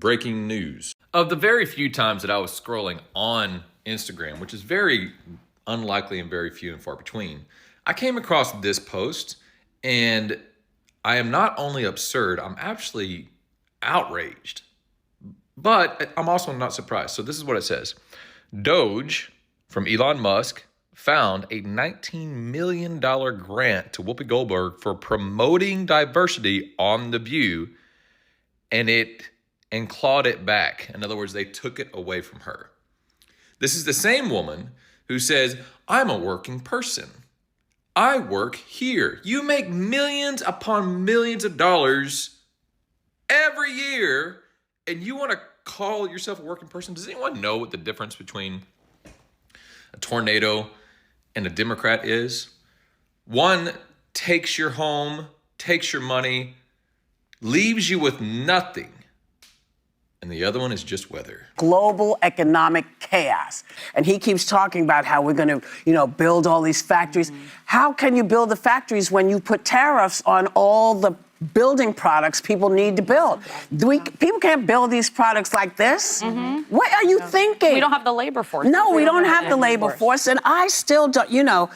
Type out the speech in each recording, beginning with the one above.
breaking news. Of the very few times that I was scrolling on Instagram, which is very unlikely and very few and far between, I came across this post, and I am not only absurd, I'm actually outraged. But I'm also not surprised. So this is what it says. DOGE from Elon Musk found a $19 million grant to Whoopi Goldberg for promoting diversity on The View, and clawed it back. In other words, they took it away from her. This is the same woman who says, I'm a working person. I work here. You make millions upon millions of dollars every year, and you want to call yourself a working person? Does anyone know what the difference between a tornado and a Democrat is? One takes your home, takes your money, leaves you with nothing. And the other one is just weather. Global economic chaos. And he keeps talking about how we're going to, build all these factories. How can you build the factories when you put tariffs on all the building products people need to build? People can't build these products like this. What are you thinking? We don't have the labor force. No, we don't have the labor force. And I still don't,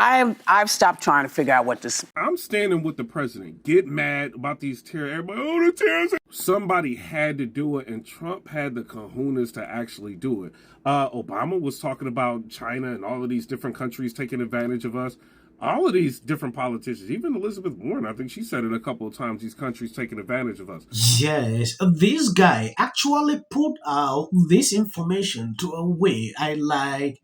I've stopped trying to figure out what this. I'm standing with the president. Get mad about these tariffs. Everybody, the tariffs. Somebody had to do it, and Trump had the kahunas to actually do it. Obama was talking about China and all of these different countries taking advantage of us. All of these different politicians, even Elizabeth Warren, I think she said it a couple of times, these countries taking advantage of us. Yes, this guy actually put out this information to a way I like.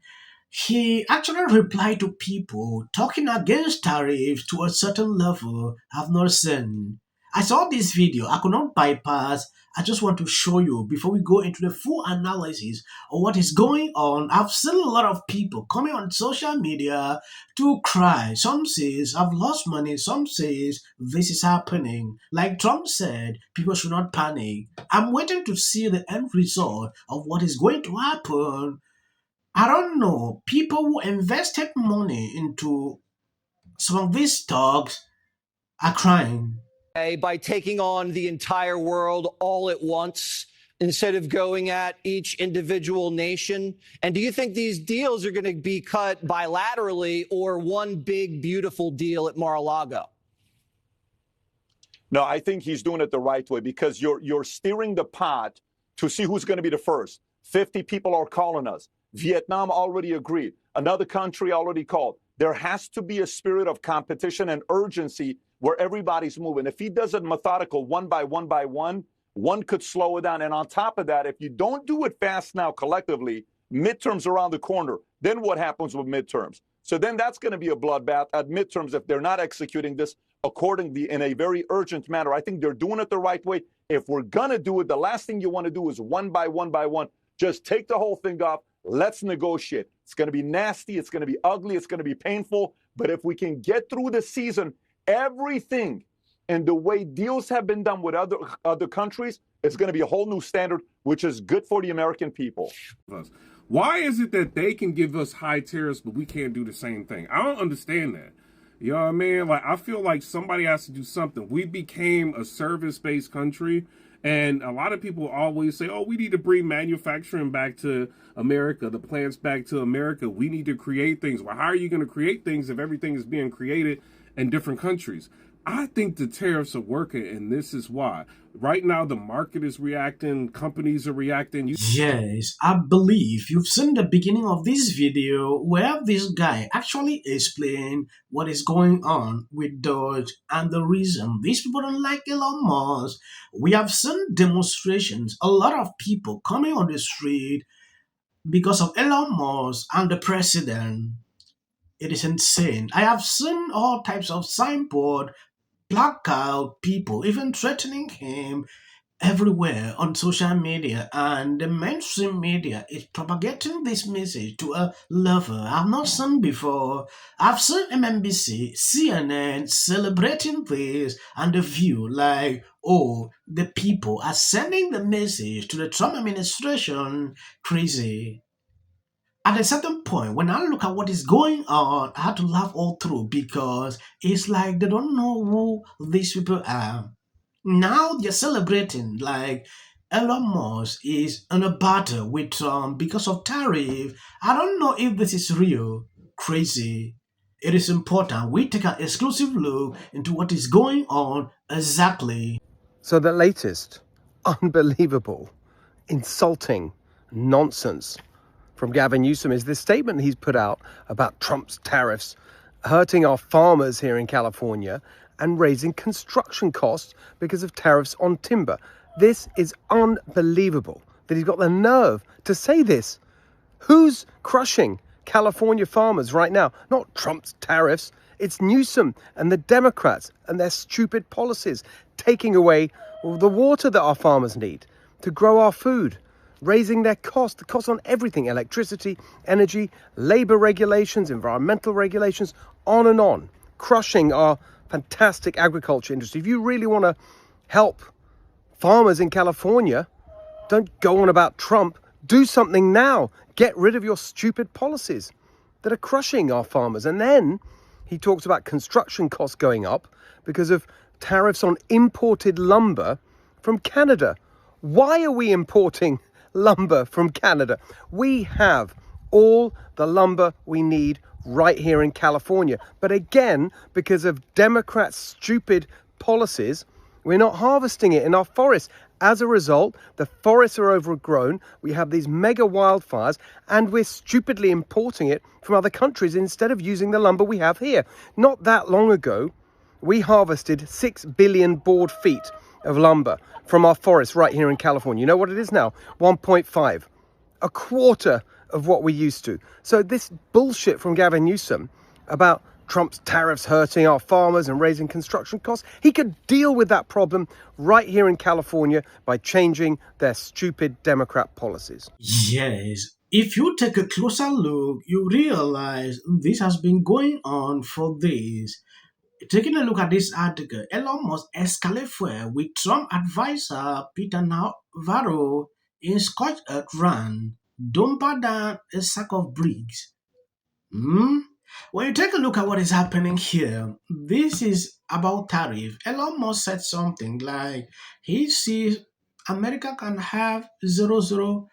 He actually replied to people talking against tariffs to a certain level I've not seen. I saw this video, I could not bypass. I just want to show you before we go into the full analysis of what is going on. I've seen a lot of people coming on social media to cry. Some says, I've lost money. Some says, this is happening. Like Trump said, people should not panic. I'm waiting to see the end result of what is going to happen. I don't know. People who invested money into some of these stocks are crying. By taking on the entire world all at once instead of going at each individual nation? And do you think these deals are going to be cut bilaterally or one big, beautiful deal at Mar-a-Lago? No, I think he's doing it the right way because you're steering the pot to see who's going to be the first. 50 people are calling us. Vietnam already agreed. Another country already called. There has to be a spirit of competition and urgency where everybody's moving. If he does it methodical, one by one, one could slow it down. And on top of that, if you don't do it fast now collectively, midterms around the corner, then what happens with midterms? So then that's going to be a bloodbath at midterms if they're not executing this accordingly in a very urgent manner. I think they're doing it the right way. If we're going to do it, the last thing you want to do is one by one, just take the whole thing off. Let's negotiate. It's going to be nasty. It's going to be ugly. It's going to be painful. But if we can get through the season, everything and the way deals have been done with other countries, it's going to be a whole new standard, which is good for the American people. Why is it that they can give us high tariffs, but we can't do the same thing? I don't understand that. You know what I mean? Like, I feel like somebody has to do something. We became a service-based country, and a lot of people always say, oh, we need to bring manufacturing back to America, the plants back to America. We need to create things. Well, how are you going to create things if everything is being created in different countries? I think the tariffs are working, and this is why. Right now, the market is reacting, companies are reacting. Yes, I believe you've seen the beginning of this video where this guy actually explained what is going on with DOGE and the reason these people don't like Elon Musk. We have seen demonstrations, a lot of people coming on the street because of Elon Musk and the president. It is insane. I have seen all types of signboard, blackout people, even threatening him everywhere on social media, and the mainstream media is propagating this message to a level I've not seen before. I've seen MSNBC, CNN celebrating this, and The View like, oh, the people are sending the message to the Trump administration. Crazy. At a certain point, when I look at what is going on, I had to laugh all through because it's like they don't know who these people are. Now they're celebrating like Elon Musk is in a battle with Trump because of tariff. I don't know if this is real, crazy. It is important we take an exclusive look into what is going on exactly. So the latest, unbelievable, insulting nonsense from Gavin Newsom is this statement he's put out about Trump's tariffs hurting our farmers here in California and raising construction costs because of tariffs on timber. This is unbelievable that he's got the nerve to say this. Who's crushing California farmers right now? Not Trump's tariffs. It's Newsom and the Democrats and their stupid policies taking away the water that our farmers need to grow our food, raising their cost, the cost on everything, electricity, energy, labor regulations, environmental regulations, on, crushing our fantastic agriculture industry. If you really want to help farmers in California, don't go on about Trump. Do something now. Get rid of your stupid policies that are crushing our farmers. And then he talks about construction costs going up because of tariffs on imported lumber from Canada. Why are we importing lumber from Canada? We have all the lumber we need right here in California. But again, because of Democrats' stupid policies, we're not harvesting it in our forests. As a result, the forests are overgrown. We have these mega wildfires, and we're stupidly importing it from other countries instead of using the lumber we have here. Not that long ago, we harvested 6 billion board feet of lumber from our forests right here in California. You know what it is now? 1.5. A quarter of what we used to. So this bullshit from Gavin Newsom about Trump's tariffs hurting our farmers and raising construction costs, he could deal with that problem right here in California by changing their stupid Democrat policies. Yes, if you take a closer look, you realize this has been going on for days. Taking a look at this article, Elon Musk escalate fuel with Trump advisor Peter Navarro in Scotch Earth run, dumper down a sack of bricks. When you take a look at what is happening here, this is about tariff. Elon Musk said something like he sees America can have 0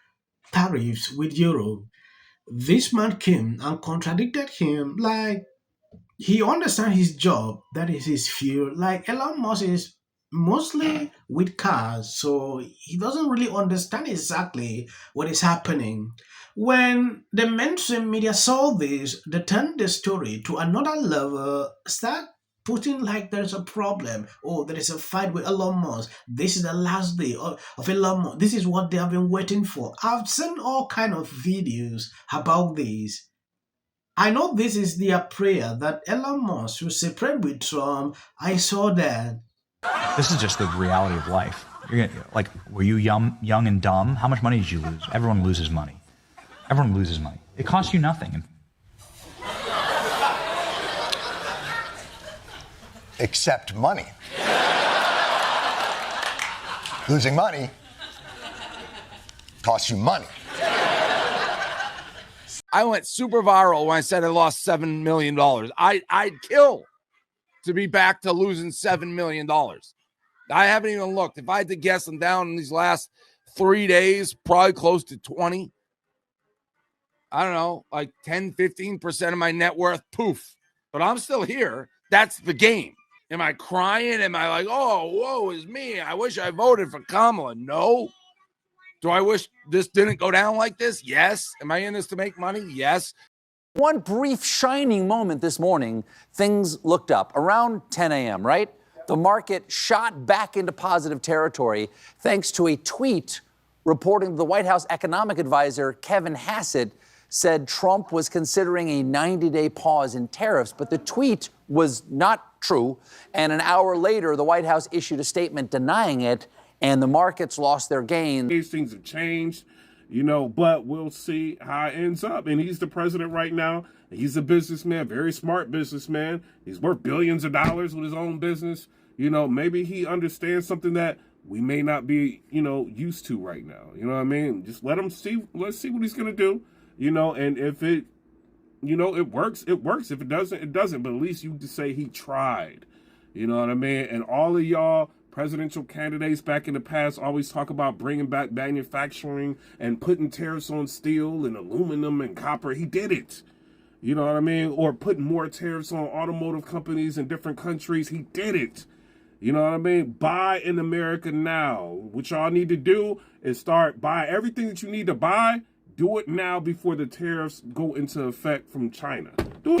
tariffs with Europe. This man came and contradicted him like he understands his job, that is his field. Like Elon Musk is mostly with cars, so he doesn't really understand exactly what is happening. When the mainstream media saw this, they turned the story to another level, start putting like there's a problem. Oh, there is a fight with Elon Musk. This is the last day of Elon Musk. This is what they have been waiting for. I've seen all kind of videos about this. I know this is their prayer that Elon Musk will separate with Trump. I saw that. This is just the reality of life. Like, were you young and dumb? How much money did you lose? Everyone loses money. Everyone loses money. It costs you nothing. Except money. Losing money costs you money. I went super viral when I said I lost $7 million. I'd kill to be back to losing $7 million. I haven't even looked. If I had to guess, I'm down in these last 3 days, probably close to 20. I don't know, like 10, 15% of my net worth, poof. But I'm still here. That's the game. Am I crying? Am I like, oh, woe is me. I wish I voted for Kamala. No. Do I wish this didn't go down like this? Yes. Am I in this to make money? Yes. One brief shining moment this morning, things looked up. Around 10 a.m., right? The market shot back into positive territory thanks to a tweet reporting the White House economic advisor, Kevin Hassett, said Trump was considering a 90-day pause in tariffs, but the tweet was not true. And an hour later, the White House issued a statement denying it, and the markets lost their gain. These things have changed, but we'll see how it ends up. And he's the president right now. He's a businessman, very smart businessman. He's worth billions of dollars with his own business. Maybe he understands something that we may not be, used to right now. You know what I mean? Just let him see. Let's see what he's going to do. And if it, it works, it works. If it doesn't, it doesn't. But at least you just say he tried. You know what I mean? And all of y'all Presidential candidates back in the past always talk about bringing back manufacturing and putting tariffs on steel and aluminum and copper. He did it. You know what I mean? Or putting more tariffs on automotive companies in different countries. He did it. You know what I mean? Buy in America now. What y'all need to do is start buy everything that you need to buy. Do it now before the tariffs go into effect from China.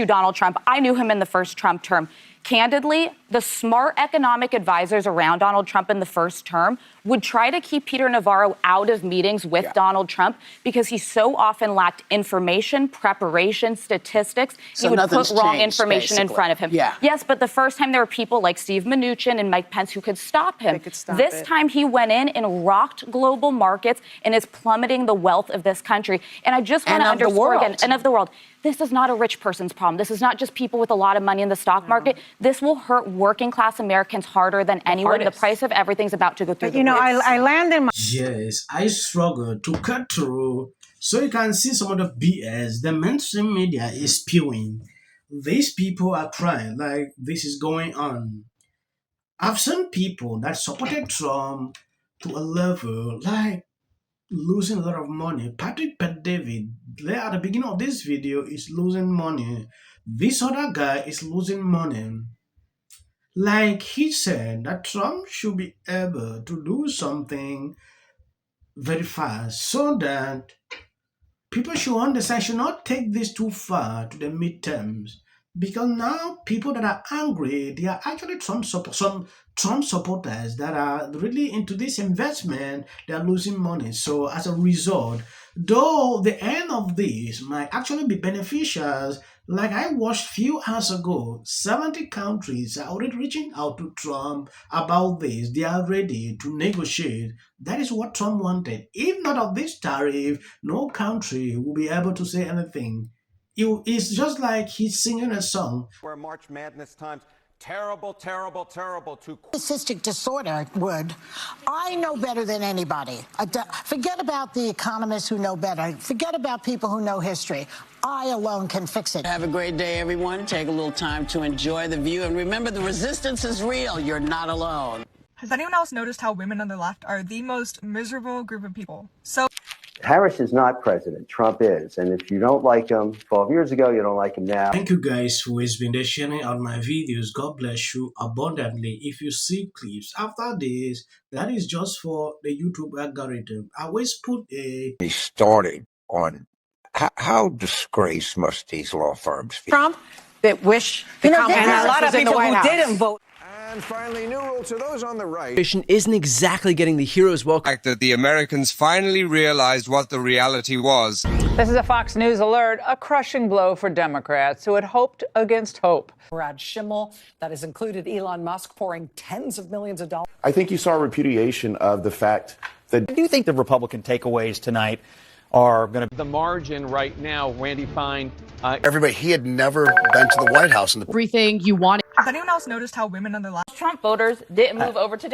Donald Trump. I knew him in the first Trump term. Candidly, the smart economic advisors around Donald Trump in the first term would try to keep Peter Navarro out of meetings with Donald Trump because he so often lacked information, preparation, statistics. So he would put wrong changed, information in basically. front of him. Yeah. Yes, but the first time there were people like Steve Mnuchin and Mike Pence who could stop him. This time he went in and rocked global markets and is plummeting the wealth of this country. And I just want to underscore again, and of the world. This is not a rich person's problem. This is not just people with a lot of money in the stock market. This will hurt working class Americans harder than anyone. The price of everything's about to go through the roof. I landed my... Yes, I struggle to cut through so you can see some of the BS the mainstream media is spewing. These people are crying like this is going on. I've seen people that supported Trump to a level like losing a lot of money. Patrick David, there at the beginning of this video, is losing money. This other guy is losing money. Like he said that Trump should be able to do something very fast so that people should understand, should not take this too far to the midterms. Because now people that are angry, they are actually some Trump supporters that are really into this investment, they are losing money. So as a result, though the end of this might actually be beneficial, like I watched a few hours ago, 70 countries are already reaching out to Trump about this. They are ready to negotiate. That is what Trump wanted. If not of this tariff, no country will be able to say anything. It's just like he's singing a song. Where March Madness times, terrible, terrible, terrible. Cystic disorder would. I know better than anybody. Forget about the economists who know better. Forget about people who know history. I alone can fix it. Have a great day, everyone. Take a little time to enjoy the view. And remember, the resistance is real. You're not alone. Has anyone else noticed how women on the left are the most miserable group of people? So Harris is not president. Trump is. And if you don't like him 12 years ago, you don't like him now. Thank you guys who has been there sharing out my videos. God bless you abundantly. If you see clips after this, that is just for the YouTube algorithm. I always put a... He started on how disgraced must these law firms feel? Trump that wish the Kamala Harris a lot of people who didn't vote. And finally, new rule to those on the right. Isn't exactly getting the hero's welcome. That the Americans finally realized what the reality was. This is a Fox News alert, a crushing blow for Democrats who had hoped against hope. Brad Schimmel, that has included Elon Musk pouring tens of millions of dollars. I think you saw a repudiation of the fact that... I do think the Republican takeaways tonight are going to... The margin right now, Randy Fine... Everybody, he had never been to the White House. Everything you wanted. Has anyone else noticed how women on the left? Trump voters didn't move over to